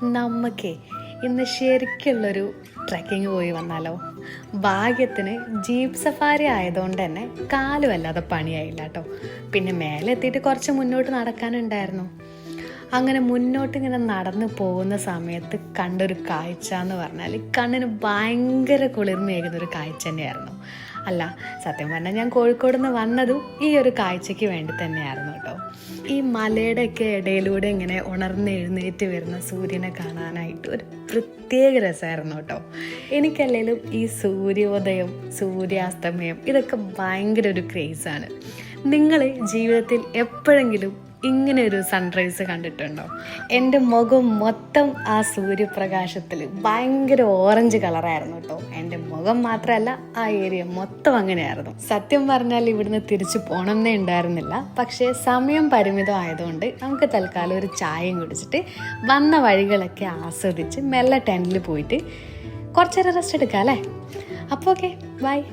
നമുക്കേ ഇന്ന് ശരിക്കുള്ളൊരു ട്രെക്കിങ് പോയി വന്നാലോ? ഭാഗ്യത്തിന് ജീപ്പ് സഫാരി ആയതുകൊണ്ട് തന്നെ കാല് വല്ലാതെ പണിയായില്ല കേട്ടോ. പിന്നെ മേലെ എത്തിയിട്ട് കുറച്ച് മുന്നോട്ട് നടക്കാനുണ്ടായിരുന്നു. അങ്ങനെ മുന്നോട്ട് ഇങ്ങനെ നടന്നു പോകുന്ന സമയത്ത് കണ്ടൊരു കാഴ്ച എന്ന് പറഞ്ഞാൽ കണ്ണിന് ഭയങ്കര കുളിർമയേകുന്നൊരു കാഴ്ച തന്നെയായിരുന്നു. അല്ല, സത്യം പറഞ്ഞാൽ ഞാൻ കോഴിക്കോട് നിന്ന് വന്നതും ഈ ഒരു കാഴ്ചയ്ക്ക് വേണ്ടി തന്നെയായിരുന്നു കേട്ടോ. ഈ മലയുടെയൊക്കെ ഇടയിലൂടെ ഇങ്ങനെ ഉണർന്നെഴുന്നേറ്റ് വരുന്ന സൂര്യനെ കാണാനായിട്ട് ഒരു പ്രത്യേക രസമായിരുന്നു കേട്ടോ. എനിക്കല്ലെങ്കിലും ഈ സൂര്യോദയം, സൂര്യാസ്തമയം ഇതൊക്കെ ഭയങ്കര ഒരു ക്രേസാണ്. നിങ്ങൾ ജീവിതത്തിൽ എപ്പോഴെങ്കിലും ഇങ്ങനെ ഒരു സൺറൈസ് കണ്ടിട്ടുണ്ടോ? എൻ്റെ മുഖം മൊത്തം ആ സൂര്യപ്രകാശത്തിൽ ഭയങ്കര ഓറഞ്ച് കളറായിരുന്നു കേട്ടോ. എൻ്റെ മുഖം മാത്രമല്ല, ആ ഏരിയ മൊത്തം അങ്ങനെയായിരുന്നു. സത്യം പറഞ്ഞാൽ ഇവിടുന്ന് തിരിച്ചു പോകണമെന്നേ ഉണ്ടായിരുന്നില്ല. പക്ഷേ സമയം പരിമിതം ആയതുകൊണ്ട് നമുക്ക് തൽക്കാലം ഒരു ചായയും കുടിച്ചിട്ട് വന്ന വഴികളൊക്കെ ആസ്വദിച്ച് മെല്ലെ ടെൻറ്റിൽ പോയിട്ട് കുറച്ചേരം റെസ്റ്റ് എടുക്കാം അല്ലേ? അപ്പോൾ ഓക്കെ, ബൈ.